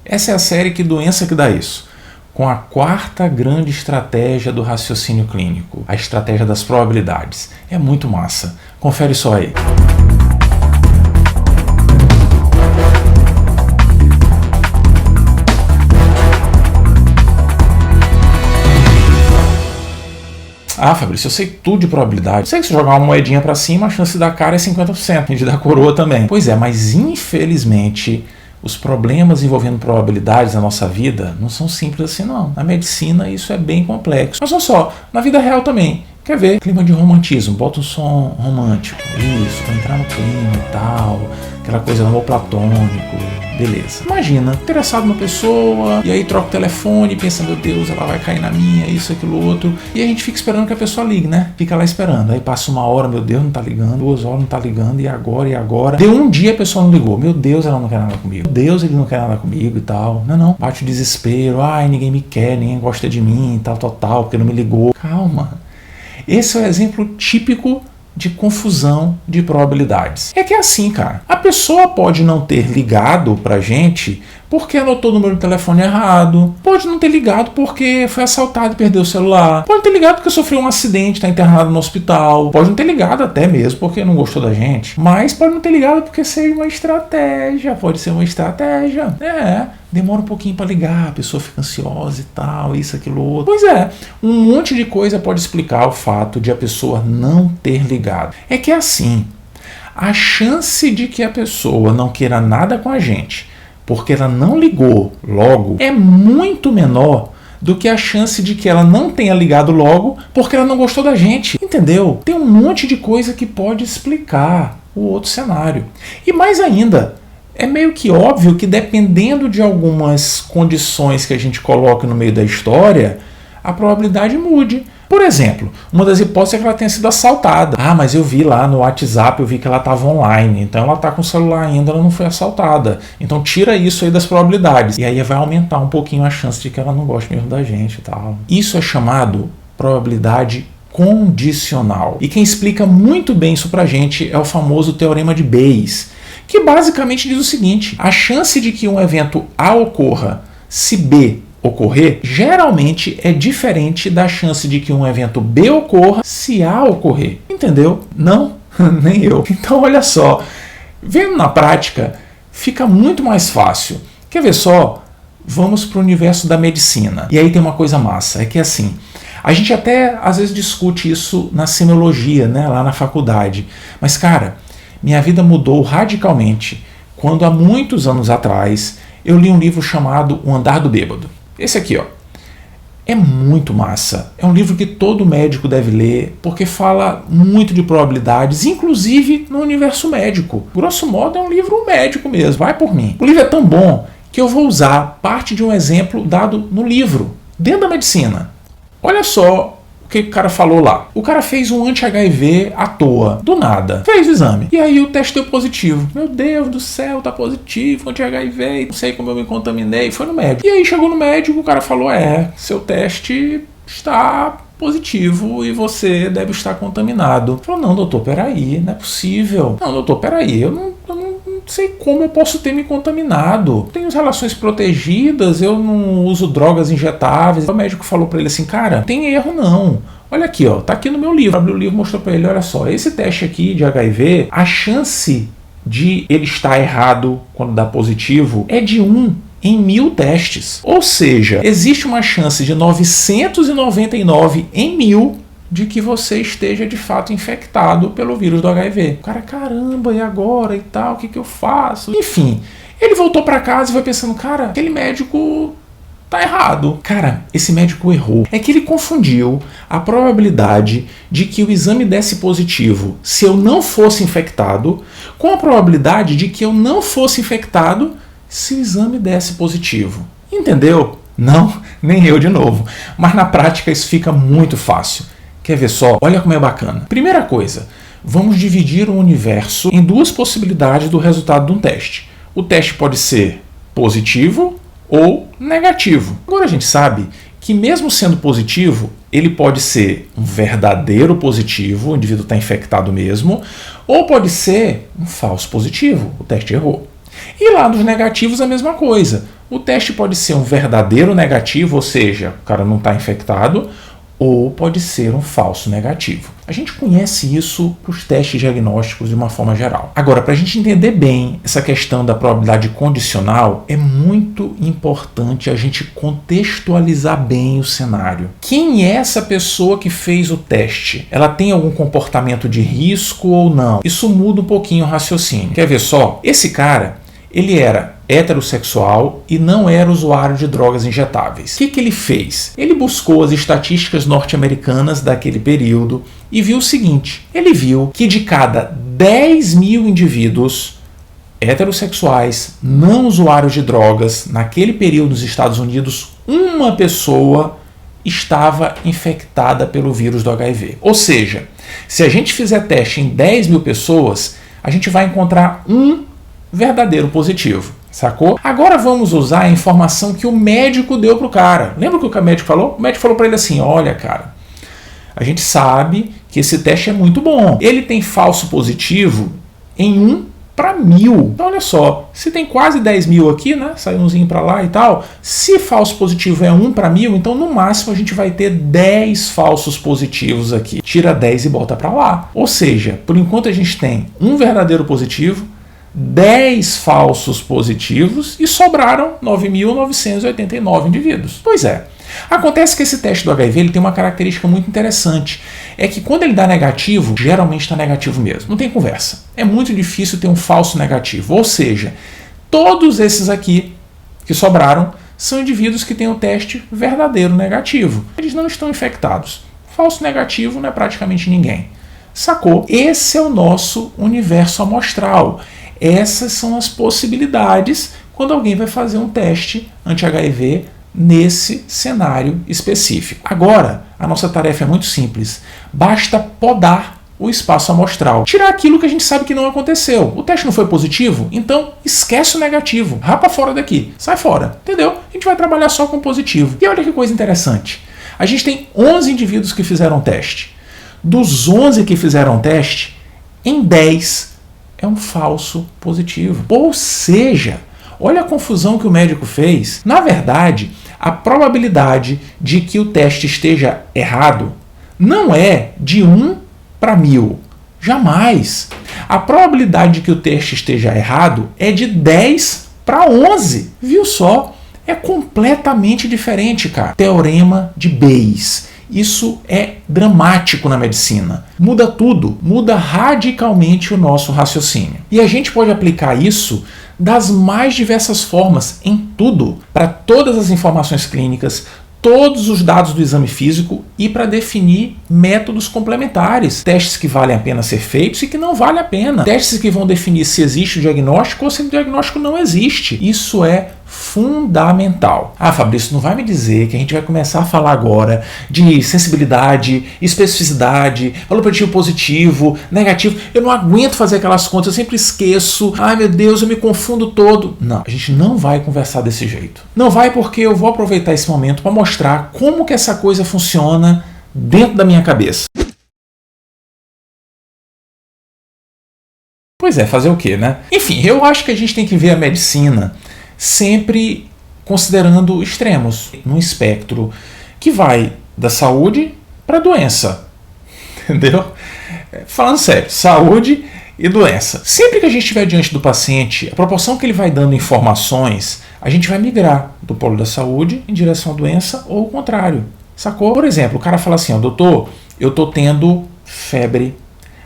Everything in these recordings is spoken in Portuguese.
Essa é a série Que Doença Que Dá Isso, com a quarta grande estratégia do raciocínio clínico, a estratégia das probabilidades. É muito massa. Confere só aí. Ah, Fabrício, eu sei tudo de probabilidade. Eu sei que se jogar uma moedinha pra cima, a chance de dar cara é 50%, e de dar coroa também. Pois é, mas infelizmente os problemas envolvendo probabilidades na nossa vida não são simples assim, não. Na medicina isso é bem complexo. Mas olha só, na vida real também. Quer ver? Clima de romantismo, bota um som romântico. Isso, pra entrar no clima e tal. Aquela coisa amor platônico. Beleza. Imagina, interessado numa pessoa, e aí troca o telefone, pensa, meu Deus, ela vai cair na minha, isso, aquilo, outro. E a gente fica esperando que a pessoa ligue, né? Fica lá esperando. Aí passa uma hora, meu Deus, não tá ligando. 2 horas, não tá ligando. E agora, e agora? Deu um dia, a pessoa não ligou. Meu Deus, ela não quer nada comigo. Meu Deus, ele não quer nada comigo e tal. Não. Bate o desespero. Ai, ninguém me quer, ninguém gosta de mim e tal, porque não me ligou. Calma. Esse é o exemplo típico de confusão de probabilidades. É que é assim, cara. A pessoa pode não ter ligado pra gente porque anotou o número do telefone errado. Pode não ter ligado porque foi assaltado e perdeu o celular. Pode não ter ligado porque sofreu um acidente, está internado no hospital. Pode não ter ligado até mesmo porque não gostou da gente. Mas pode não ter ligado porque seja uma estratégia. Pode ser uma estratégia. Demora um pouquinho para ligar, a pessoa fica ansiosa e tal, isso, aquilo, outro. Pois é, um monte de coisa pode explicar o fato de a pessoa não ter ligado. É que é assim, a chance de que a pessoa não queira nada com a gente porque ela não ligou logo é muito menor do que a chance de que ela não tenha ligado logo porque ela não gostou da gente. Entendeu? Tem um monte de coisa que pode explicar o outro cenário. E mais ainda, é meio que óbvio que dependendo de algumas condições que a gente coloque no meio da história, a probabilidade mude. Por exemplo, uma das hipóteses é que ela tenha sido assaltada. Ah, mas eu vi lá no WhatsApp, eu vi que ela estava online, então ela está com o celular ainda, ela não foi assaltada. Então tira isso aí das probabilidades. E aí vai aumentar um pouquinho a chance de que ela não goste mesmo da gente e tal. Isso é chamado probabilidade condicional. E quem explica muito bem isso pra gente é o famoso teorema de Bayes, que basicamente diz o seguinte: a chance de que um evento A ocorra se B ocorrer, geralmente é diferente da chance de que um evento B ocorra se A ocorrer. Entendeu? Não? Nem eu. Então olha só, vendo na prática, fica muito mais fácil. Quer ver só? Vamos para o universo da medicina. E aí tem uma coisa massa, é que assim, a gente até às vezes discute isso na semiologia, né, lá na faculdade. Mas cara, minha vida mudou radicalmente quando há muitos anos atrás eu li um livro chamado O Andar do Bêbado. Esse aqui, ó. É muito massa. É um livro que todo médico deve ler, porque fala muito de probabilidades, inclusive no universo médico. Grosso modo, é um livro médico mesmo, vai por mim. O livro é tão bom que eu vou usar parte de um exemplo dado no livro, dentro da medicina. Olha só o que o cara falou lá. O cara fez um anti-HIV à toa, do nada. Fez o exame. E aí o teste deu positivo. Meu Deus do céu, tá positivo, anti-HIV. Não sei como eu me contaminei. Foi no médico. E aí chegou no médico, o cara falou, seu teste está positivo e você deve estar contaminado. Falou, não, doutor, peraí, não é possível. Não, doutor, peraí, eu não sei como eu posso ter me contaminado. Tenho relações protegidas, eu não uso drogas injetáveis. O médico falou para ele assim, cara, não tem erro não. Olha aqui, ó, tá aqui no meu livro. Abriu o livro, mostrou para ele, olha só, esse teste aqui de HIV, a chance de ele estar errado quando dá positivo é de 1 em 1000 testes. Ou seja, existe uma chance de 999 em 1000 de que você esteja de fato infectado pelo vírus do HIV. O cara, caramba, e agora e tal, o que eu faço? Enfim, ele voltou para casa e foi pensando, cara, aquele médico tá errado. Cara, esse médico errou. É que ele confundiu a probabilidade de que o exame desse positivo se eu não fosse infectado com a probabilidade de que eu não fosse infectado se o exame desse positivo. Entendeu? Não, nem eu de novo. Mas na prática isso fica muito fácil. Quer ver só? Olha como é bacana. Primeira coisa, vamos dividir o universo em 2 possibilidades do resultado de um teste. O teste pode ser positivo ou negativo. Agora a gente sabe que mesmo sendo positivo, ele pode ser um verdadeiro positivo, o indivíduo está infectado mesmo, ou pode ser um falso positivo, o teste errou. E lá nos negativos a mesma coisa. O teste pode ser um verdadeiro negativo, ou seja, o cara não está infectado, ou pode ser um falso negativo. A gente conhece isso para os testes diagnósticos de uma forma geral. Agora, para a gente entender bem essa questão da probabilidade condicional, é muito importante a gente contextualizar bem o cenário. Quem é essa pessoa que fez o teste? Ela tem algum comportamento de risco ou não? Isso muda um pouquinho o raciocínio. Quer ver só? Esse cara, ele era heterossexual e não era usuário de drogas injetáveis. O que ele fez? Ele buscou as estatísticas norte-americanas daquele período e viu o seguinte: ele viu que de cada 10 mil indivíduos heterossexuais não usuários de drogas naquele período nos Estados Unidos, uma pessoa estava infectada pelo vírus do HIV. Ou seja, se a gente fizer teste em 10 mil pessoas, a gente vai encontrar um verdadeiro positivo. Sacou? Agora vamos usar a informação que o médico deu pro cara. Lembra o que o médico falou? O médico falou para ele assim: olha, cara, a gente sabe que esse teste é muito bom. Ele tem falso positivo em 1 para 1000. Então olha só, se tem quase 10 mil aqui, né? Sai umzinho para lá e tal. Se falso positivo é 1 para 1000, então no máximo a gente vai ter 10 falsos positivos aqui. Tira 10 e bota para lá. Ou seja, por enquanto a gente tem um verdadeiro positivo, 10 falsos positivos e sobraram 9.989 indivíduos. Pois é. Acontece que esse teste do HIV ele tem uma característica muito interessante. É que quando ele dá negativo, geralmente está negativo mesmo. Não tem conversa. É muito difícil ter um falso negativo. Ou seja, todos esses aqui que sobraram são indivíduos que têm o teste verdadeiro negativo. Eles não estão infectados. Falso negativo não é praticamente ninguém. Sacou? Esse é o nosso universo amostral. Essas são as possibilidades quando alguém vai fazer um teste anti-HIV nesse cenário específico. Agora, a nossa tarefa é muito simples. Basta podar o espaço amostral. Tirar aquilo que a gente sabe que não aconteceu. O teste não foi positivo? Então esquece o negativo. Rapa fora daqui. Sai fora. Entendeu? A gente vai trabalhar só com positivo. E olha que coisa interessante. A gente tem 11 indivíduos que fizeram teste. Dos 11 que fizeram teste, em 10 é um falso positivo. Ou seja, olha a confusão que o médico fez. Na verdade, a probabilidade de que o teste esteja errado não é de 1 para 1000. Jamais. A probabilidade de que o teste esteja errado é de 10 para 11. Viu só? É completamente diferente, cara. Teorema de Bayes. Isso é dramático na medicina. Muda tudo, muda radicalmente o nosso raciocínio. E a gente pode aplicar isso das mais diversas formas, em tudo, para todas as informações clínicas, todos os dados do exame físico e para definir métodos complementares. Testes que valem a pena ser feitos e que não valem a pena. Testes que vão definir se existe o diagnóstico ou se o diagnóstico não existe. Isso é fundamental. Ah, Fabrício, não vai me dizer que a gente vai começar a falar agora de sensibilidade, especificidade, valor preditivo positivo, negativo. Eu não aguento fazer aquelas contas, eu sempre esqueço. Ai, meu Deus, eu me confundo todo. Não, a gente não vai conversar desse jeito. Não vai, porque eu vou aproveitar esse momento para mostrar como que essa coisa funciona dentro da minha cabeça. Pois é, fazer o quê, né? Enfim, eu acho que a gente tem que ver a medicina sempre considerando extremos, num espectro que vai da saúde para a doença. Entendeu? Falando sério, saúde e doença. Sempre que a gente estiver diante do paciente, a proporção que ele vai dando informações, a gente vai migrar do polo da saúde em direção à doença ou o contrário. Sacou? Por exemplo, o cara fala assim: ó, doutor, eu tô tendo febre,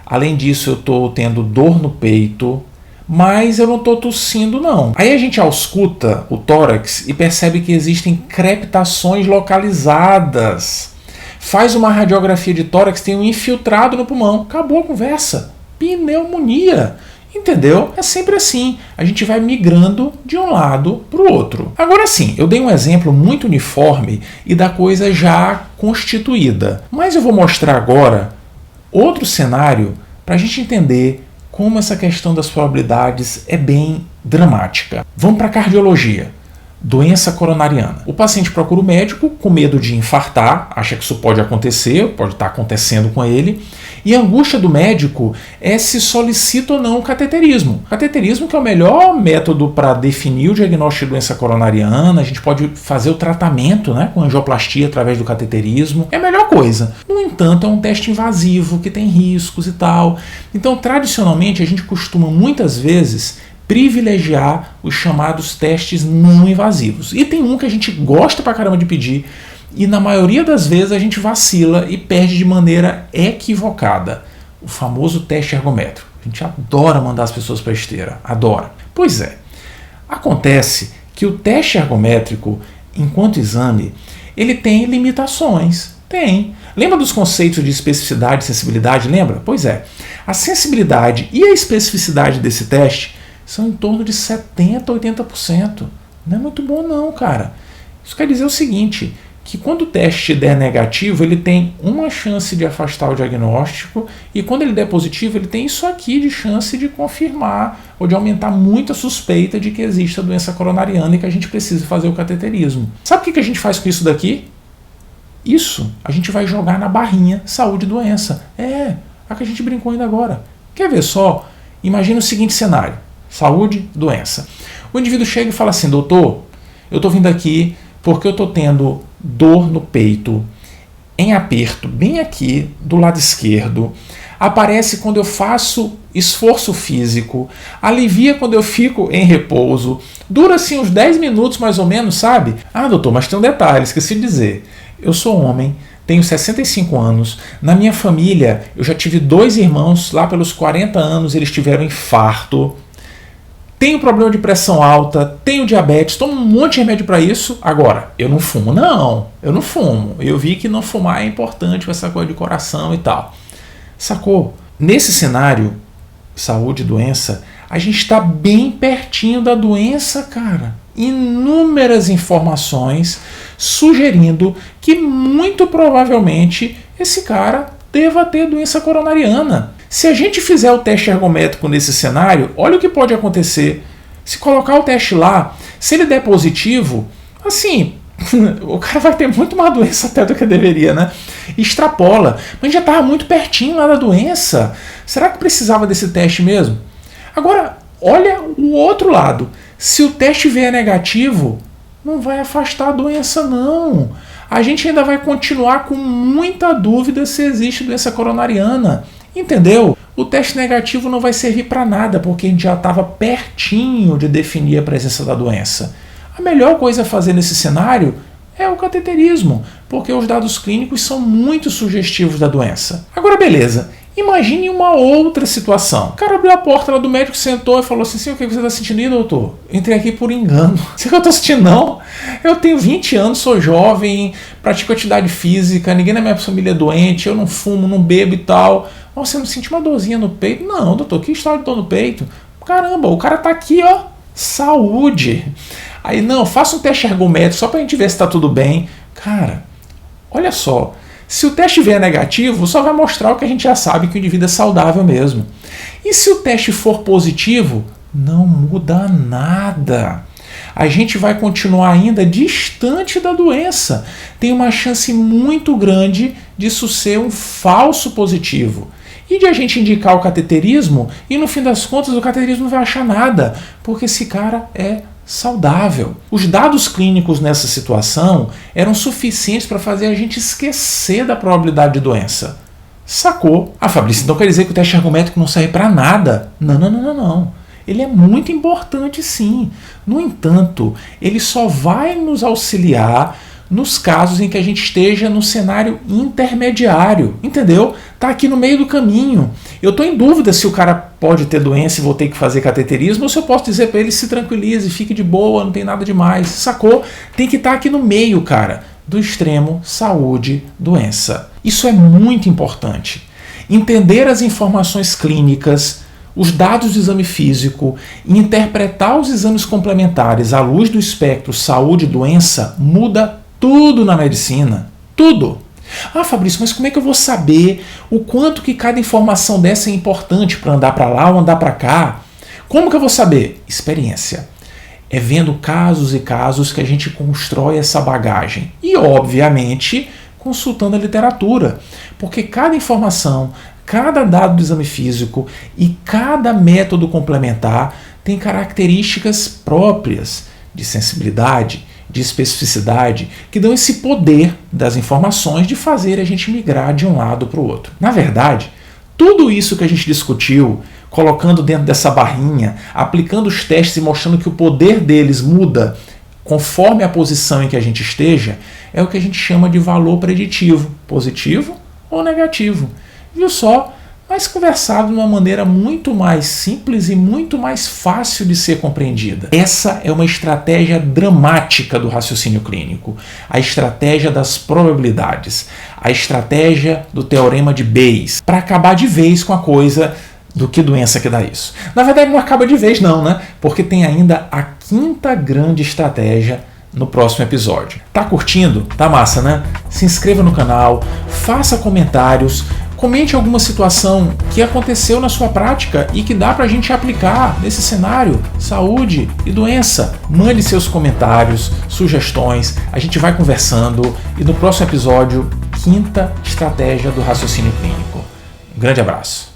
além disso eu tô tendo dor no peito, mas eu não estou tossindo não. Aí a gente ausculta o tórax e percebe que existem crepitações localizadas. Faz uma radiografia de tórax, tem um infiltrado no pulmão. Acabou a conversa. Pneumonia. Entendeu? É sempre assim. A gente vai migrando de um lado para o outro. Agora sim, eu dei um exemplo muito uniforme e da coisa já constituída. Mas eu vou mostrar agora outro cenário para a gente entender como essa questão das probabilidades é bem dramática. Vamos para a cardiologia. Doença coronariana. O paciente procura o médico com medo de infartar, acha que isso pode acontecer, pode estar acontecendo com ele, E a angústia do médico é se solicita ou não o cateterismo. O cateterismo que é o melhor método para definir o diagnóstico de doença coronariana, a gente pode fazer o tratamento, né, com angioplastia através do cateterismo, é a melhor coisa. No entanto, é um teste invasivo, que tem riscos e tal. Então, tradicionalmente, a gente costuma muitas vezes privilegiar os chamados testes não invasivos. E tem um que a gente gosta pra caramba de pedir, e na maioria das vezes a gente vacila e perde de maneira equivocada. O famoso teste ergométrico. A gente adora mandar as pessoas para esteira. Adora. Pois é. Acontece que o teste ergométrico, enquanto exame, ele tem limitações. Tem. Lembra dos conceitos de especificidade e sensibilidade? Lembra? Pois é. A sensibilidade e a especificidade desse teste são em torno de 70% a 80%. Não é muito bom não, cara. Isso quer dizer o seguinte, que quando o teste der negativo, ele tem uma chance de afastar o diagnóstico, e quando ele der positivo, ele tem isso aqui de chance de confirmar ou de aumentar muito a suspeita de que existe a doença coronariana e que a gente precisa fazer o cateterismo. Sabe o que a gente faz com isso daqui? Isso a gente vai jogar na barrinha saúde e doença. É, a que a gente brincou ainda agora. Quer ver só? Imagina o seguinte cenário. Saúde, doença. O indivíduo chega e fala assim, doutor, eu estou vindo aqui porque eu estou tendo dor no peito, em aperto, bem aqui do lado esquerdo, aparece quando eu faço esforço físico, alivia quando eu fico em repouso, dura assim uns 10 minutos mais ou menos, sabe? Ah, doutor, mas tem um detalhe, esqueci de dizer. Eu sou homem, tenho 65 anos, na minha família eu já tive 2 irmãos, lá pelos 40 anos eles tiveram infarto, tenho problema de pressão alta, tenho diabetes, tomo um monte de remédio para isso. Agora, eu não fumo, não. Eu não fumo. Eu vi que não fumar é importante com essa coisa de coração e tal. Sacou? Nesse cenário, saúde e doença, a gente está bem pertinho da doença, cara. Inúmeras informações sugerindo que muito provavelmente esse cara deva ter doença coronariana. Se a gente fizer o teste ergométrico nesse cenário, olha o que pode acontecer. Se colocar o teste lá, se ele der positivo, assim, o cara vai ter muito mais doença até do que deveria, né? Extrapola. Mas já estava muito pertinho lá da doença. Será que precisava desse teste mesmo? Agora, olha o outro lado. Se o teste vier negativo, não vai afastar a doença, não. A gente ainda vai continuar com muita dúvida se existe doença coronariana. Entendeu? O teste negativo não vai servir para nada, porque a gente já estava pertinho de definir a presença da doença. A melhor coisa a fazer nesse cenário é o cateterismo, porque os dados clínicos são muito sugestivos da doença. Agora, beleza. Imagine uma outra situação. O cara abriu a porta lá do médico, sentou e falou assim, o que você está sentindo aí, doutor? Entrei aqui por engano. Sei que eu estou sentindo, não. Eu tenho 20 anos, sou jovem, pratico atividade física, ninguém na minha família é doente, eu não fumo, não bebo e tal. Nossa, você não sente uma dorzinha no peito? Não, doutor, que história de dor no peito? Caramba, o cara tá aqui, ó, saúde. Aí, não, faça um teste ergométrico só pra gente ver se tá tudo bem. Cara, olha só, se o teste vier negativo, só vai mostrar o que a gente já sabe, que o indivíduo é saudável mesmo. E se o teste for positivo, não muda nada. A gente vai continuar ainda distante da doença. Tem uma chance muito grande disso ser um falso positivo. E de a gente indicar o cateterismo e no fim das contas o cateterismo não vai achar nada, porque esse cara é saudável. Os dados clínicos nessa situação eram suficientes para fazer a gente esquecer da probabilidade de doença. Sacou? Ah, Fabrício, então quer dizer que o teste ergométrico não serve para nada? Não. Ele é muito importante sim. No entanto, ele só vai nos auxiliar nos casos em que a gente esteja no cenário intermediário, entendeu? Tá aqui no meio do caminho. Eu estou em dúvida se o cara pode ter doença e vou ter que fazer cateterismo, ou se eu posso dizer para ele se tranquilize, fique de boa, não tem nada demais, sacou? Tem que estar aqui no meio, cara, do extremo saúde, doença. Isso é muito importante. Entender as informações clínicas, os dados do exame físico e interpretar os exames complementares à luz do espectro saúde e doença muda tudo na medicina. Tudo. Ah, Fabrício, mas como é que eu vou saber o quanto que cada informação dessa é importante para andar para lá ou andar para cá? Como que eu vou saber? Experiência. É vendo casos e casos que a gente constrói essa bagagem. E, obviamente, consultando a literatura. Porque cada informação, Cada dado do exame físico e cada método complementar tem características próprias de sensibilidade, de especificidade, que dão esse poder das informações de fazer a gente migrar de um lado para o outro. Na verdade, tudo isso que a gente discutiu, colocando dentro dessa barrinha, aplicando os testes e mostrando que o poder deles muda conforme a posição em que a gente esteja, é o que a gente chama de valor preditivo, positivo ou negativo. Viu só? Mas conversado de uma maneira muito mais simples e muito mais fácil de ser compreendida. Essa é uma estratégia dramática do raciocínio clínico, a estratégia das probabilidades, a estratégia do teorema de Bayes, para acabar de vez com a coisa do que doença que dá isso. Na verdade não acaba de vez não, né? Porque tem ainda a quinta grande estratégia no próximo episódio. Tá curtindo? Tá massa, né? Se inscreva no canal, faça comentários, comente alguma situação que aconteceu na sua prática e que dá pra gente aplicar nesse cenário, saúde e doença. Mande seus comentários, sugestões, a gente vai conversando e no próximo episódio, quinta estratégia do raciocínio clínico. Um grande abraço.